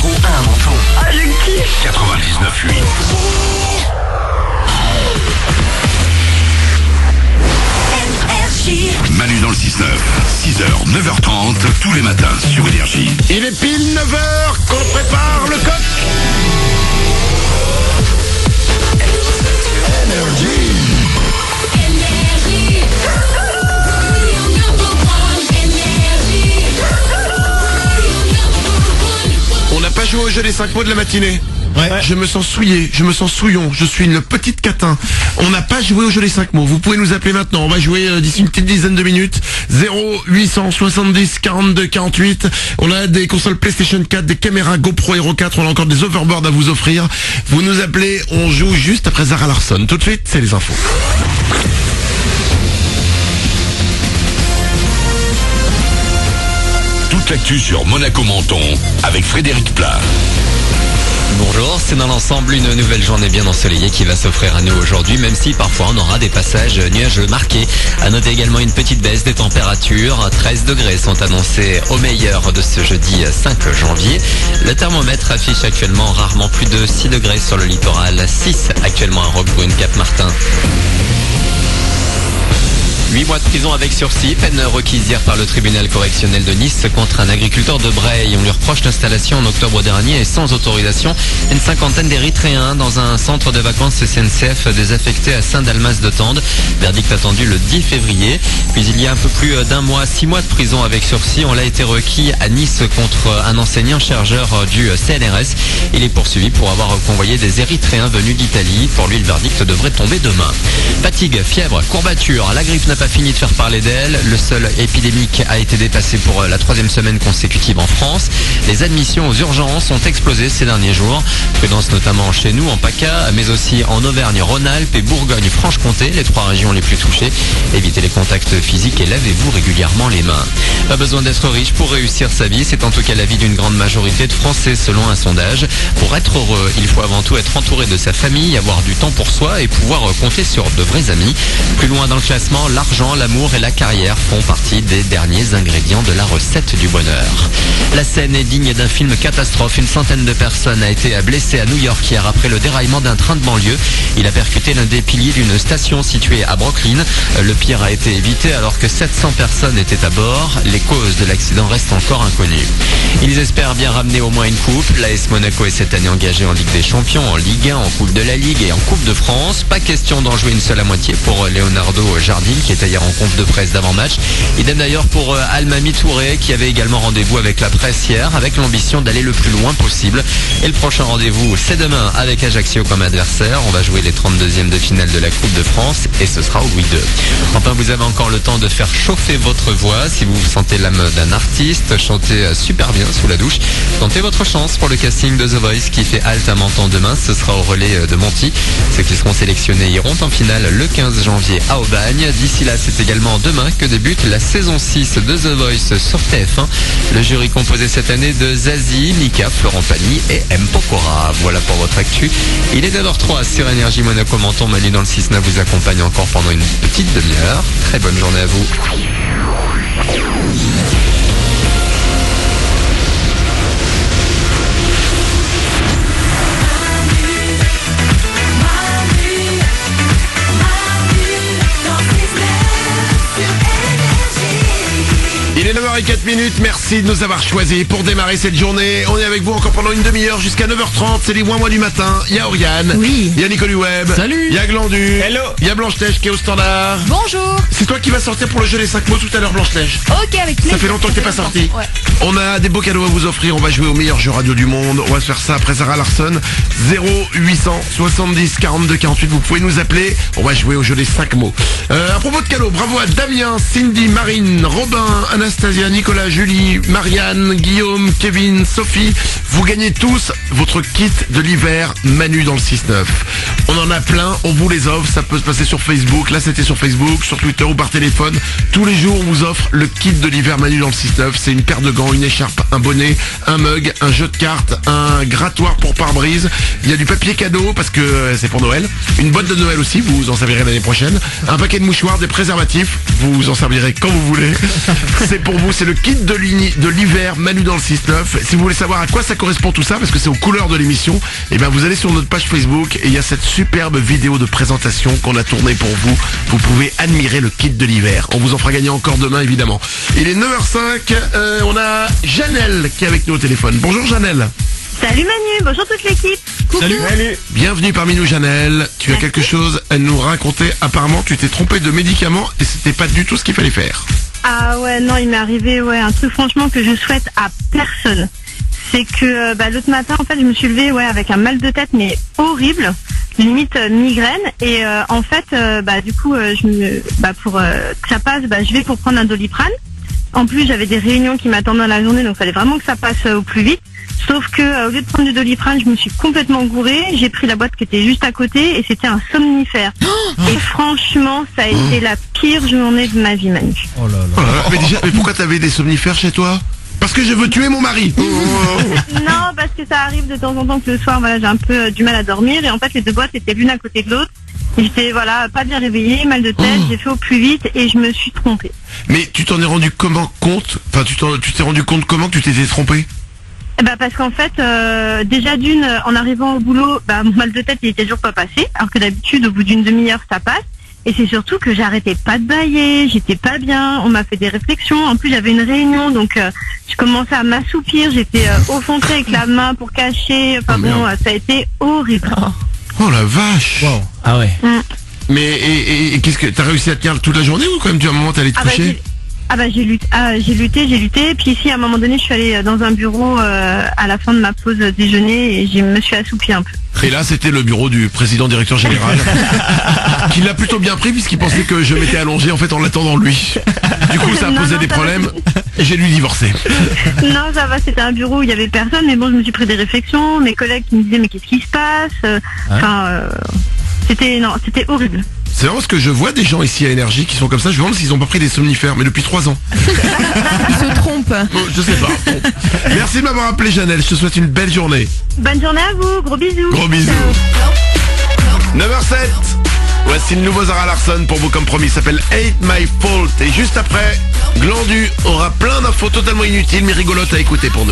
numéro 1 à Menton. Ah, je kiffe. 99.8. Manu dans le 6-9, 6h, 9h30, tous les matins sur Énergie. Il est pile 9h qu'on prépare le coq. On n'a pas joué au jeu des 5 mots de la matinée. Ouais. Je me sens souillé, je me sens souillon, je suis une petite catin. On n'a pas joué au jeu des 5 mots. Vous pouvez nous appeler maintenant. On va jouer d'ici une petite dizaine de minutes. 0870 42 48. On a des consoles PlayStation 4, des caméras GoPro Hero 4. On a encore des overboards à vous offrir. Vous nous appelez, on joue juste après Zara Larsson. Tout de suite, c'est les infos. Toute l'actu sur Monaco-Menton avec Frédéric Plat. Bonjour, c'est dans l'ensemble une nouvelle journée bien ensoleillée qui va s'offrir à nous aujourd'hui, même si parfois on aura des passages nuageux marqués. À noter également une petite baisse des températures. 13 degrés sont annoncés au meilleur de ce jeudi 5 janvier. Le thermomètre affiche actuellement rarement plus de 6 degrés sur le littoral. 6 actuellement à Roquebrune, Cap-Martin. 8 mois de prison avec sursis, peine requise hier par le tribunal correctionnel de Nice contre un agriculteur de Breil. On lui reproche l'installation en octobre dernier et sans autorisation une cinquantaine d'Érythréens dans un centre de vacances SNCF désaffecté à Saint-Dalmas-de-Tende. Verdict attendu le 10 février. Puis il y a un peu plus d'un mois, 6 mois de prison avec sursis. On l'a été requis à Nice contre un enseignant chargeur du CNRS. Il est poursuivi pour avoir convoyé des Érythréens venus d'Italie. Pour lui, le verdict devrait tomber demain. Fatigue, fièvre, courbature. La grippe n'a pas fini de faire parler d'elle. Le seuil épidémique a été dépassé pour la 3e semaine consécutive en France. Les admissions aux urgences ont explosé ces derniers jours. Prudence notamment chez nous, en PACA, mais aussi en Auvergne-Rhône-Alpes et Bourgogne-Franche-Comté, les 3 régions les plus touchées. Évitez les contacts physiques et lavez-vous régulièrement les mains. Pas besoin d'être riche pour réussir sa vie. C'est en tout cas l'avis d'une grande majorité de Français selon un sondage. Pour être heureux, il faut avant tout être entouré de sa famille, avoir du temps pour soi et pouvoir compter sur de vrais amis. Plus loin dans le classement, l'argent, l'amour et la carrière font partie des derniers ingrédients de la recette du bonheur. La scène est digne d'un film catastrophe. Une centaine de personnes a été blessée à New York hier après le déraillement d'un train de banlieue. Il a percuté l'un des piliers d'une station située à Brooklyn. Le pire a été évité alors que 700 personnes étaient à bord. Les causes de l'accident restent encore inconnues. Ils espèrent bien ramener au moins une coupe. L'AS Monaco est cette année engagée en Ligue des Champions, en Ligue 1, en Coupe de la Ligue et en Coupe de France. Pas question d'en jouer une seule à moitié pour Leonardo Jardim qui était hier en conf de presse d'avant-match. Idem d'ailleurs pour Almami Touré qui avait également rendez-vous avec la presse hier avec l'ambition d'aller le plus loin possible. Et le prochain rendez-vous c'est demain avec Ajaccio comme adversaire. On va jouer les 32e de finale de la Coupe de France et ce sera au Louis II. Enfin vous avez encore le temps de faire chauffer votre voix si vous sentez l'âme d'un artiste, chantez super bien sous la douche. Tentez votre chance pour le casting de The Voice qui fait halte à Menton demain. Ce sera au relais de Monty. Ceux qui seront sélectionnés iront en finale le 15 janvier à Aubagne. D'ici là c'est également demain que débute la saison 6 de The Voice sur TF1. Le jury composé cette année de Zazie, Mika, Florent Pagny et M. Pokora. Voilà pour votre actu. Il est 9h03 sur Énergie Monaco Menton. Manu dans le 6-9 vous accompagne encore pendant une petite demi-heure. Très bonne journée à vous. Il est 9h04, merci de nous avoir choisis pour démarrer cette journée. On est avec vous encore pendant une demi-heure jusqu'à 9h30. C'est les mois du matin. Il y a Oriane. Oui. Il y a Nicole Web. Salut. Il y a Glandu. Hello. Il y a Blanche-Neige qui est au standard. Bonjour. C'est toi qui vas sortir pour le jeu des 5 mots tout à l'heure, Blanche-Neige. Ok, avec plaisir. Ça fait longtemps que t'es pas sorti. Ouais. On a des beaux cadeaux à vous offrir. On va jouer au meilleur jeu radio du monde. On va se faire ça après Zara Larsson. 0870 42 48. Vous pouvez nous appeler. On va jouer au jeu des 5 mots. À propos de cadeaux, bravo à Damien, Cindy, Marine, Robin, Anastasia, Nicolas, Julie, Marianne, Guillaume, Kevin, Sophie. Vous gagnez tous votre kit de l'hiver Manu dans le 6-9. On en a plein, on vous les offre. Ça peut se passer sur Facebook. Là c'était sur Facebook, sur Twitter ou par téléphone. Tous les jours on vous offre le kit de l'hiver Manu dans le 6-9. C'est une paire de gants, une écharpe, un bonnet, un mug, un jeu de cartes, un grattoir pour pare-brise. Il y a du papier cadeau parce que c'est pour Noël. Une boîte de Noël aussi, vous en servirez l'année prochaine. Un paquet de mouchoirs, des préservatifs. Vous en servirez quand vous voulez. C'est pour vous, c'est le kit de l'hiver Manu dans le 6-9. Si vous voulez savoir à quoi ça correspond, correspond tout ça, parce que c'est aux couleurs de l'émission, et bien vous allez sur notre page Facebook et il y a cette superbe vidéo de présentation qu'on a tournée pour vous. Vous pouvez admirer le kit de l'hiver. On vous en fera gagner encore demain évidemment. Il est 9h05, on a Janelle qui est avec nous au téléphone. Bonjour Janelle. Salut Manu, bonjour toute l'équipe. Salut. Bienvenue parmi nous Janelle. Tu as quelque chose à nous raconter. Apparemment tu t'es trompé de médicaments et c'était pas du tout ce qu'il fallait faire. Ah ouais, non, il m'est arrivé un truc franchement que je souhaite à personne. C'est que l'autre matin, en fait, je me suis levée avec un mal de tête, mais horrible, limite migraine. Et en fait, du coup, pour que ça passe, je vais pour prendre un Doliprane. En plus, j'avais des réunions qui m'attendaient dans la journée, donc il fallait vraiment que ça passe au plus vite. Sauf que au lieu de prendre du Doliprane, je me suis complètement gourée. J'ai pris la boîte qui était juste à côté et c'était un somnifère. Et franchement, ça a été la pire journée de ma vie, Manu. Oh là là. Mais pourquoi t'avais des somnifères chez toi ? Parce que je veux tuer mon mari. Non, parce que ça arrive de temps en temps que le soir, j'ai un peu du mal à dormir. Et en fait, les deux boîtes étaient l'une à côté de l'autre. Et j'étais pas bien réveillée, mal de tête. J'ai fait au plus vite et je me suis trompée. Mais tu t'en es rendu compte ? Enfin, tu t'es rendu compte comment que tu t'étais trompée ? Parce qu'en fait, déjà d'une, en arrivant au boulot, mon mal de tête il était toujours pas passé, alors que d'habitude au bout d'une demi-heure ça passe. Et c'est surtout que j'arrêtais pas de bâiller, j'étais pas bien, on m'a fait des réflexions. En plus j'avais une réunion, donc je commençais à m'assoupir, j'étais au fond avec la main pour cacher. Ça a été horrible. Oh la vache. Wow. Ah ouais. Mais et qu'est-ce que t'as réussi à tenir toute la journée ou quand même tu à un moment t'allais te coucher ? J'ai lutté. Puis ici, à un moment donné, je suis allée dans un bureau à la fin de ma pause déjeuner et je me suis assoupie un peu. Et là, c'était le bureau du président directeur général qui l'a plutôt bien pris puisqu'il pensait que je m'étais allongé en fait en l'attendant lui. Du coup, ça a posé des problèmes et j'ai dû divorcer. Non, ça va, c'était un bureau où il y avait personne, mais bon, je me suis pris des réflexions. Mes collègues qui me disaient mais qu'est-ce qui se passe ? C'était horrible. C'est vraiment parce que je vois des gens ici à Énergie qui sont comme ça, je me demande s'ils n'ont pas pris des somnifères, mais depuis 3 ans. Ils se trompent. Bon, je sais pas. Bon. Merci de m'avoir appelé Janelle, je te souhaite une belle journée. Bonne journée à vous, gros bisous. Gros bisous. 9h07, voici le nouveau Zara Larsson pour vous comme promis, il s'appelle Ain't My Fault. Et juste après, Glandu aura plein d'infos totalement inutiles mais rigolotes à écouter pour nous.